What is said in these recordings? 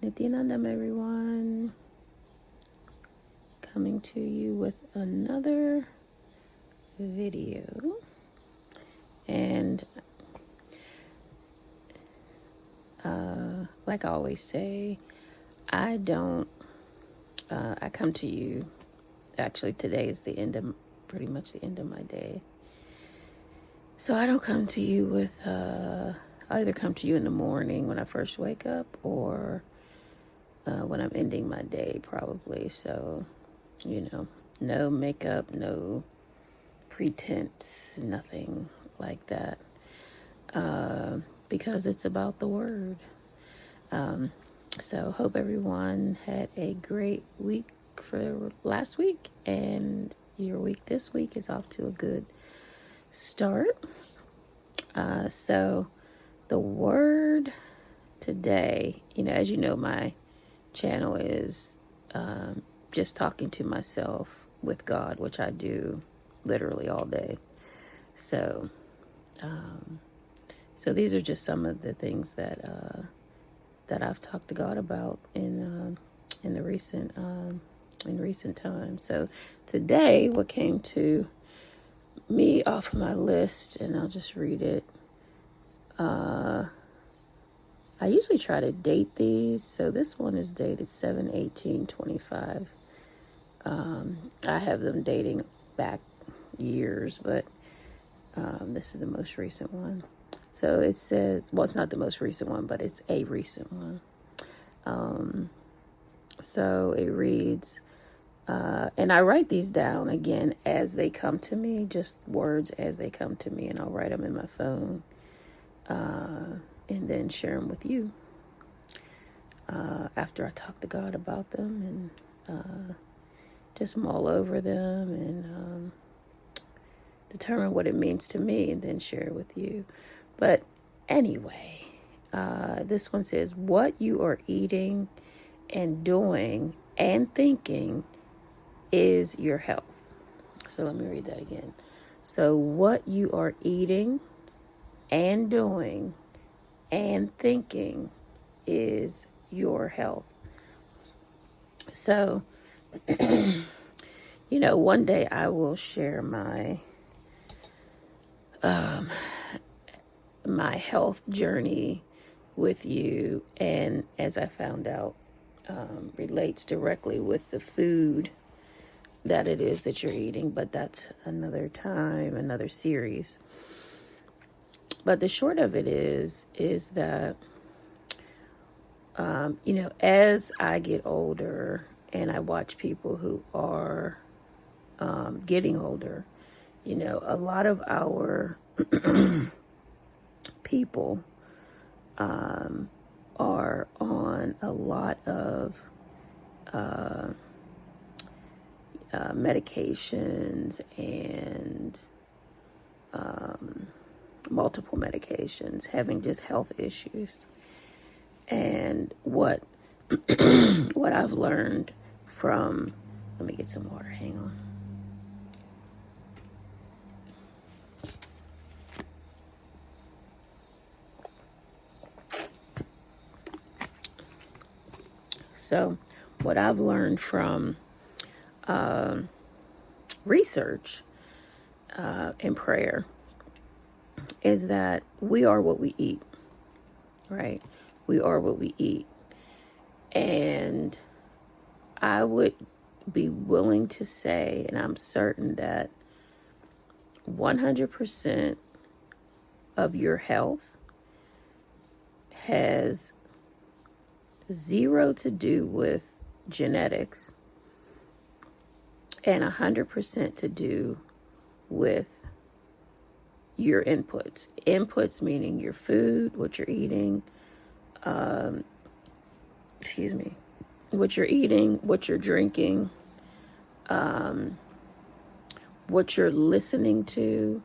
Nityanandam, everyone. Coming to you with another video. And like I always say, I come to you. Actually, today is pretty much the end of my day. So I don't come to you with, I either come to you in the morning when I first wake up or when I'm ending my day, probably. So, no makeup, no pretense, nothing like that. Because it's about the word. So hope everyone had a great week for last week, and your week this week is off to a good start. So the word today, as you know, my channel is just talking to myself with God, which I do literally all day. So these are just some of the things that I've talked to God about in recent times. So today, what came to me off of my list, and I'll just read it. I usually try to date these, so this one is dated 7/18/25. I have them dating back years, but this is the most recent one. So it says, well, it's not the most recent one, but it's a recent one. So it reads, and I write these down again as they come to me, just words as they come to me, and I'll write them in my phone and then share them with you after I talk to God about them and just mull over them and determine what it means to me and then share it with you. But anyway, this one says, what you are eating and doing and thinking is your health. So let me read that again. So what you are eating and doing and thinking is your health. So, one day I will share my my health journey with you, and as I found out, relates directly with the food that it is that you're eating, but that's another time, another series. But the short of it is that, as I get older and I watch people who are getting older, a lot of our people are on a lot of medications and multiple medications, having just health issues. And what what I've learned from, let me get some water, hang on. So what I've learned from research and prayer is that we are what we eat, right? We are what we eat. And I would be willing to say, and I'm certain that 100% of your health has zero to do with genetics and 100% to do with your inputs. Inputs meaning your food, what you're eating, what you're eating, what you're drinking, what you're listening to,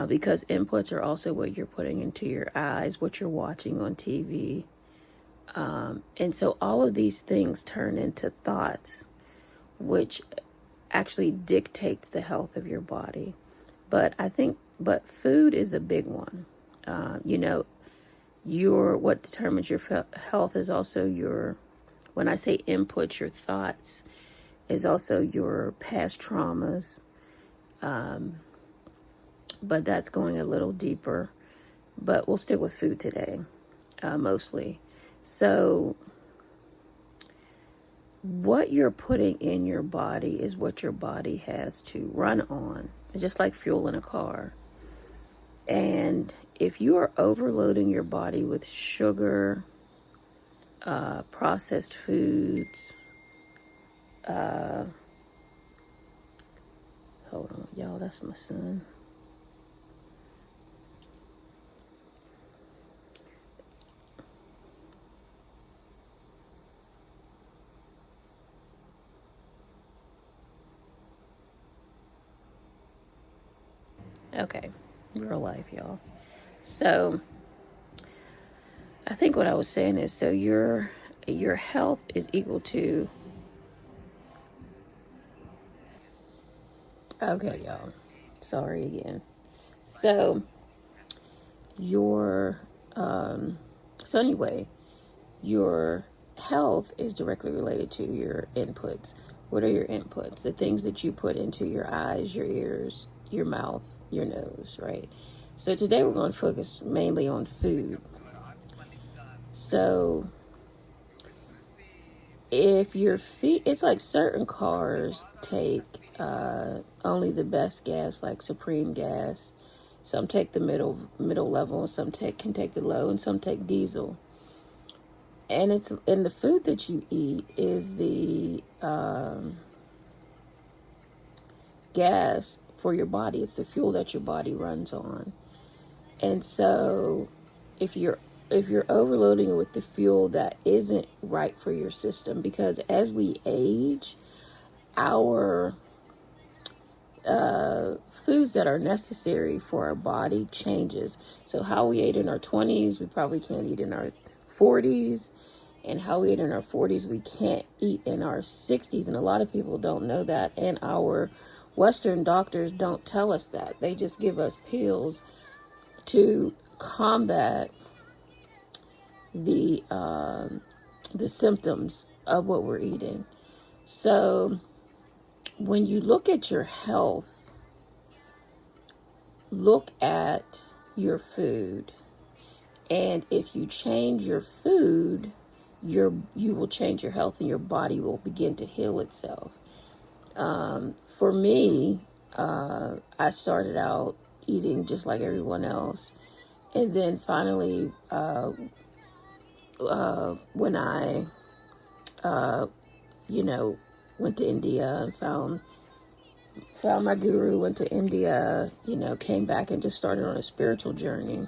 because inputs are also what you're putting into your eyes, what you're watching on TV. And so all of these things turn into thoughts, which actually dictates the health of your body. But food is a big one. what determines your health is also your, when I say input, your thoughts, is also your past traumas. But that's going a little deeper. But we'll stick with food today, mostly. So what you're putting in your body is what your body has to run on. It's just like fuel in a car. And if you are overloading your body with sugar, processed foods, hold on, y'all, that's my son. Okay, real life, y'all. So I think what I was saying is, so your health is equal to, okay, y'all, sorry again. So your so anyway, your health is directly related to your inputs. What are your inputs? The things that you put into your eyes, your ears, your mouth, your nose, right? So today we're going to focus mainly on food. So if your feet, it's like certain cars take only the best gas, like Supreme gas. Some take the middle level, and some can take the low, and some take diesel. And the food that you eat is the gas for your body. It's the fuel that your body runs on. And so if you're overloading it with the fuel that isn't right for your system, because as we age, our foods that are necessary for our body changes. So how we ate in our 20s, we probably can't eat in our 40s. And how we eat in our 40s, we can't eat in our 60s. And a lot of people don't know that. And our Western doctors don't tell us that. They just give us pills to combat the symptoms of what we're eating. So when you look at your health, look at your food. And if you change your food, you will change your health, and your body will begin to heal itself. For me, I started out eating just like everyone else. And then finally, when I, went to India and found my guru, went to India, came back and just started on a spiritual journey,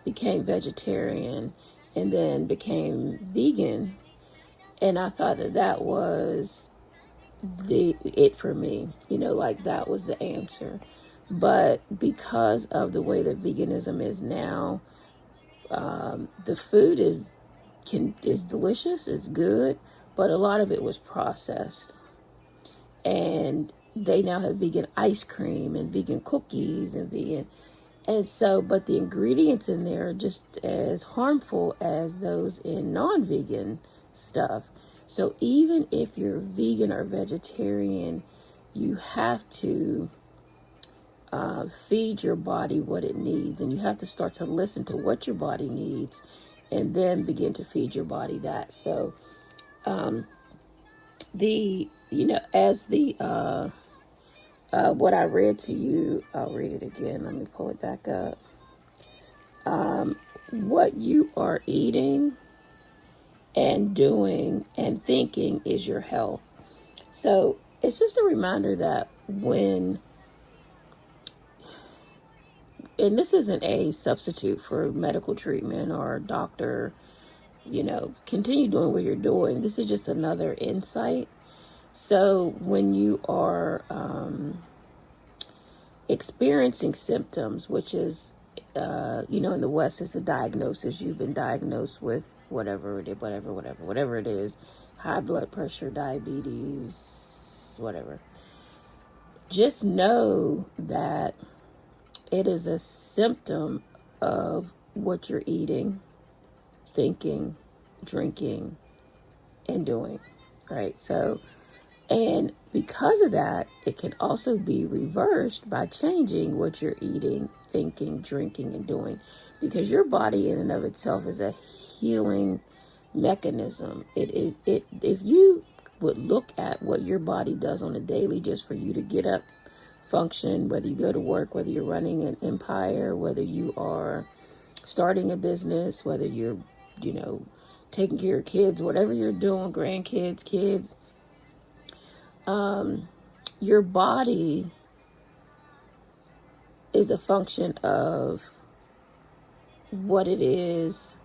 became vegetarian, and then became vegan. And I thought that was it for me, like that was the answer. But because of the way that veganism is now, the food is delicious, it's good, but a lot of it was processed. And they now have vegan ice cream and vegan cookies and vegan. And so, but the ingredients in there are just as harmful as those in non-vegan stuff. So even if you're vegan or vegetarian, you have to feed your body what it needs. And you have to start to listen to what your body needs and then begin to feed your body that. So what I read to you, I'll read it again. Let me pull it back up. What you are eating and doing and thinking is your health. So it's just a reminder that and this isn't a substitute for medical treatment or doctor, continue doing what you're doing. This is just another insight. So when you are experiencing symptoms, which is, in the West, it's a diagnosis. You've been diagnosed with whatever it is, high blood pressure, diabetes, whatever. Just know that it is a symptom of what you're eating, thinking, drinking, and doing, right? So, and because of that, it can also be reversed by changing what you're eating, thinking, drinking, and doing, because your body in and of itself is a healing mechanism. If you would look at what your body does on a daily just for you to get up, function, whether you go to work, whether you're running an empire, whether you are starting a business, whether you're, taking care of kids, whatever you're doing, grandkids, kids, your body is a function of what it is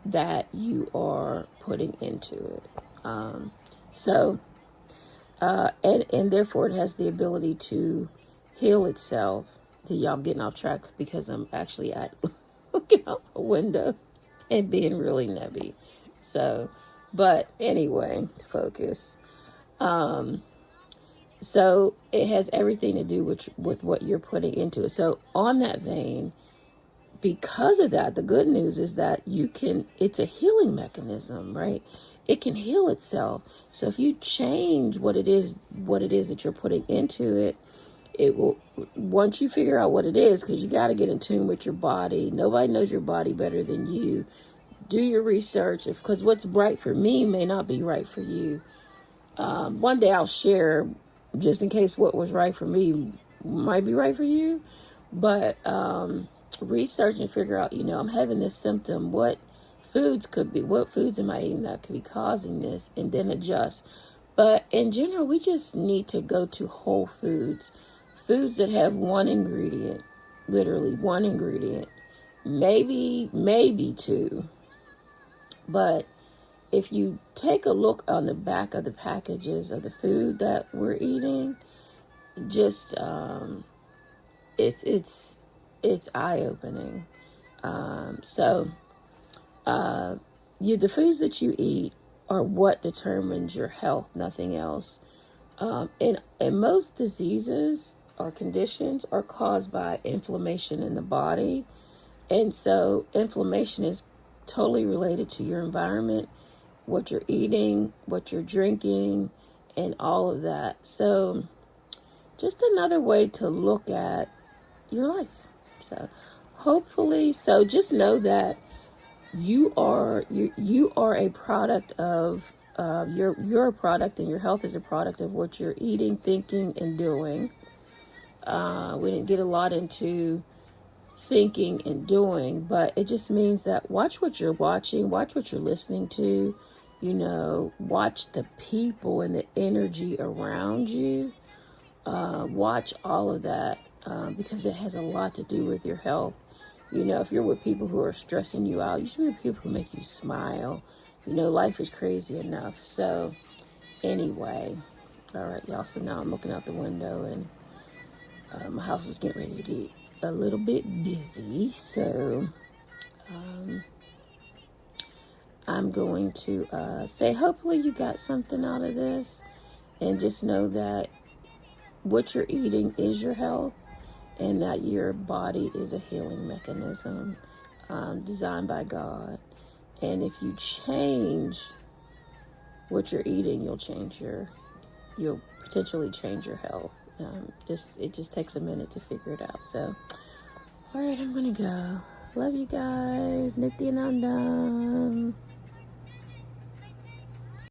that you are putting into it. And therefore it has the ability to heal itself. Y'all, I'm getting off track because I'm actually looking out the window and being really nebby. So, but anyway, focus. So it has everything to do with what you're putting into it. So on that vein, because of that, the good news is that it's a healing mechanism, right? It can heal itself. So if you change what it is that you're putting into it, it will, once you figure out what it is, because you got to get in tune with your body. Nobody knows your body better than you. Do your research, because what's right for me may not be right for you. One day I'll share, just in case what was right for me might be right for you. But research and figure out, I'm having this symptom. What foods am I eating that could be causing this? And then adjust. But in general, we just need to go to whole foods. Foods that have one ingredient, literally one ingredient, maybe two. But if you take a look on the back of the packages of the food that we're eating, just it's eye-opening. The foods that you eat are what determines your health, nothing else. And most diseases or conditions are caused by inflammation in the body. And so inflammation is totally related to your environment, what you're eating, what you're drinking, and all of that. So just another way to look at your life. So just know that you are a product of you're a product, and your health is a product of what you're eating, thinking, and doing. We didn't get a lot into thinking and doing, but it just means that watch what you're watching, watch what you're listening to, watch the people and the energy around you. Watch all of that, because it has a lot to do with your health. If you're with people who are stressing you out, you should be with people who make you smile. Life is crazy enough. So anyway, all right, y'all. So now I'm looking out the window, and my house is getting ready to get a little bit busy. So I'm going to say, hopefully you got something out of this, and just know that what you're eating is your health, and that your body is a healing mechanism designed by God. And if you change what you're eating, you'll potentially change your health. It just takes a minute to figure it out. So, all right, I'm gonna go. Love you guys. Nityanandam.